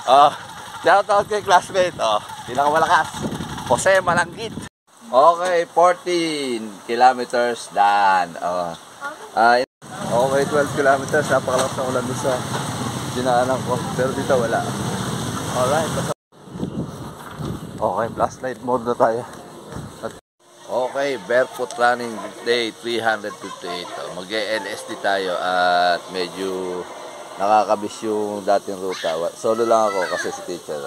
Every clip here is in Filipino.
Oh, shout out kay classmate. Oh, pinakamalakas. Jose Malanggit. Okay, 14 kilometers done. Okay, 12 kilometers. Napakalakas ng ulan doon sa dinaanan ko. Pero dito wala. Alright. Okay, flashlight mode na tayo. Okay, barefoot running day 358. Mag-LSD tayo at medyo nakakabis yung dating ruta. Solo lang ako kasi si teacher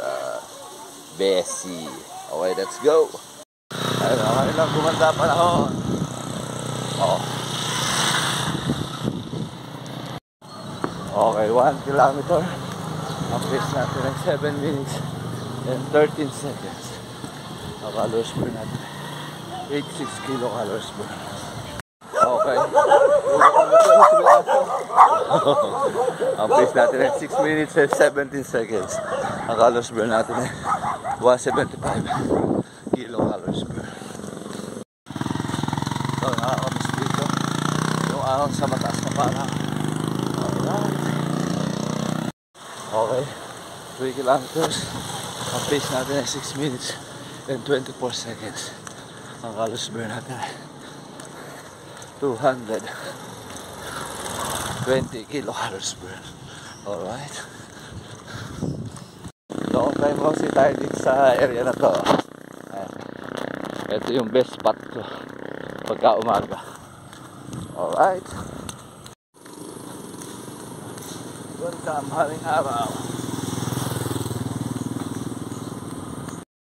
Bessie. Okay, let's go. Ayun, okay lang, gumanda panahon. Okay, 1 kilometer. Ang pace natin ay 7 minutes and 13 seconds. Ang calories per natin 86 kilocalories per. Okay. Ang pace natin ay 6 minutes and 17 seconds. Ang calories per natin ay 175 kilocalories per. So, nakakamiss dito yung ahon sa mataas na parang. Okay, 3 kilometers. Ang pace natin ay 6 minutes and 24 seconds. Ang calories burn natin ay 220 kilocalories burn. Alright. Long time kasi tayo dito sa area na to. Ito yung best spot ko pagka umaga. Alright. Welcome, haring araw.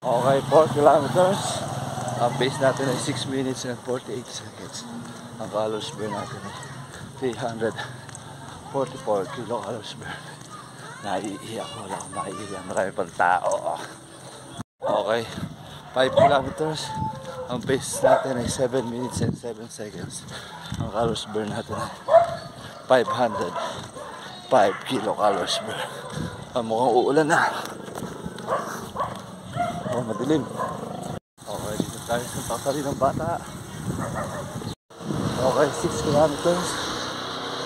Okay, 4 kilometers. Ang pace natin ay 6 minutes and 48 seconds. Ang calories burn natin ay 344 kilocalories burn. Naiiyak ko lang, naiiyak. Marami pang tao. Okay, 5 kilometers. Ang pace natin ay 7 minutes and 7 seconds. Ang calories burn natin ay 505 kilocalories burn. Mukhang uulan na. Oh, madilim. Okay, dito tayo sa tatali ng bata. Okay, 6 kilometers.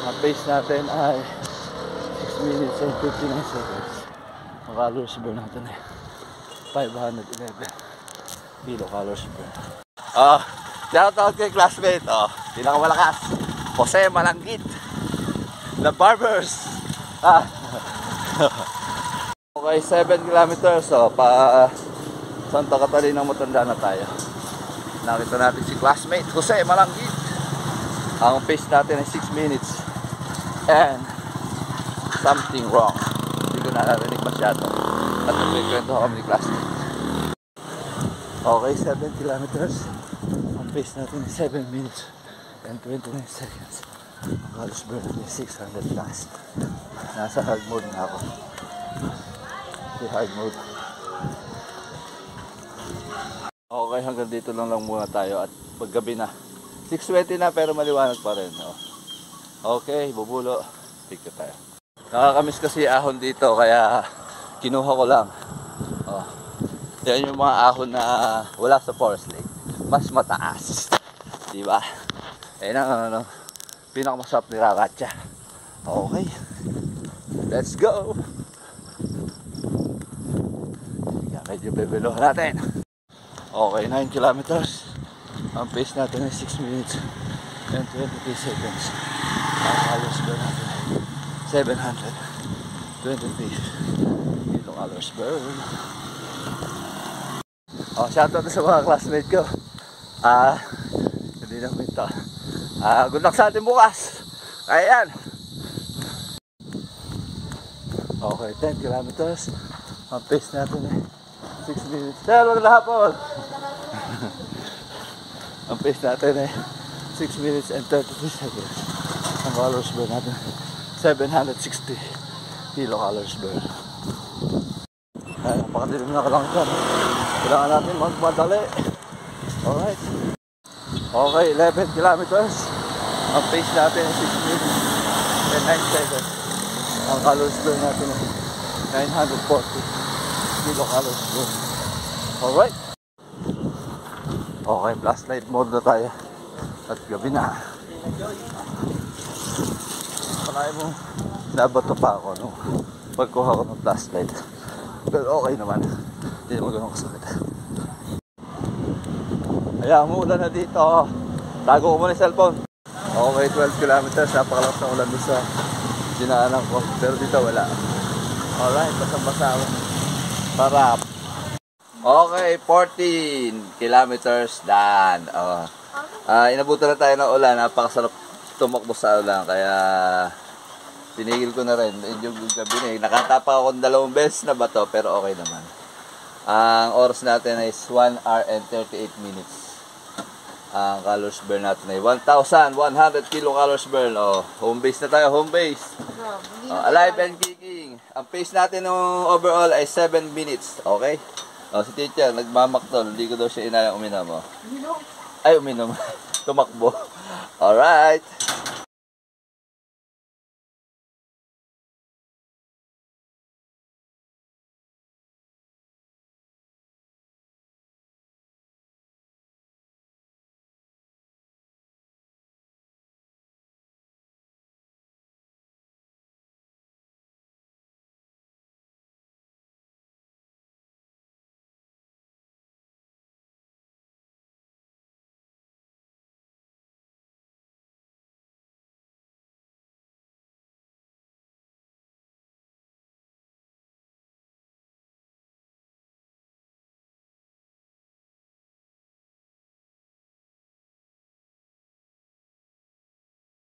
Ang pace natin ay 6 minutes and 59 seconds. Ang calories burn natin ay 511 kilocalories burn. Shout out kay classmate. Pinakamalakas. Jose Malanggit. The Barbers. Okay, 7 kilometers. Pa Santa Catalina matanda na tayo. Nakita natin si classmate Jose Malanggit. Ang pace natin ay 6 minutes and something wrong. Hindi ko narinig masyado. At nagkikwento kami ni classmate. Okay, 7 kilometers. Ang pace natin ay 7 minutes and 29 seconds. Ang calories burn natin 600 plus. Nasa hard mode na ako. Si hard mode. Okay, hanggang dito lang muna tayo at paggabi na. 6:20 na pero maliwanag pa rin. Okay, bubulo. Picture tayo. Nakakamiss kasi ahon dito kaya kinuha ko lang. Yan yung mga ahon na wala sa forest lake. Mas mataas. Diba? Ayan ang pinakamasarap ni Raracha. Okay. Let's go! Medyo bebelohan natin. Okay, 9 kilometers. Ang pace natin ay 6 minutes and 23 seconds. Ang calories burn natin ay 723 kilocalories burn. Shoutout sa mga classmate ko. Hindi na minta. Good luck sa atin bukas. Kaya yan. Okay, 10 kilometers. Ang pace natin ay 6 minutes. Hello na hapon. Ang pace natin ay 6 minutes and 33 seconds. Ang calories burn natin 760 kilocalories burn. Ay, napakadilim na kalangitan. Kailangan natin magmadali. Alright. Okay, 11 kilometers. Ang pace natin ay 6 minutes and 9 seconds. Ang calories burn natin ay 940 kilocalories burn. Alright. Okay, flashlight mode na tayo. At gabi na. Palagi mo nabato pa ako nung pagkuha ko ng flashlight. Pero okay naman. Hindi naman ganun kasakit. Ayan, umuulan na dito. Tago ko muna yung cellphone. Okay, 12 kilometers. Napakalakas ng ulan doon sa dinaanan ko. Pero dito wala. Alright, basang-basa ako. Sarap. Okay, 14 kilometers done. Inabutan na tayo ng ulan. Napakasarap tumakbo sa ulan. Kaya tinigil ko na rin. Yung gabi na nakatapa ako ng 2 beses na bato. Pero okay naman. Ang oras natin is 1 hour and 38 minutes. Ang calories burn natin ay 1,100 kilocalories burn. Home base na tayo, home base. Alive and kicking. Ang pace natin ng overall ay 7 minutes. Okay? Si teacher, nagmamakton. Hindi ko daw siya inayang uminom. Ay, uminom. Tumakbo. Alright.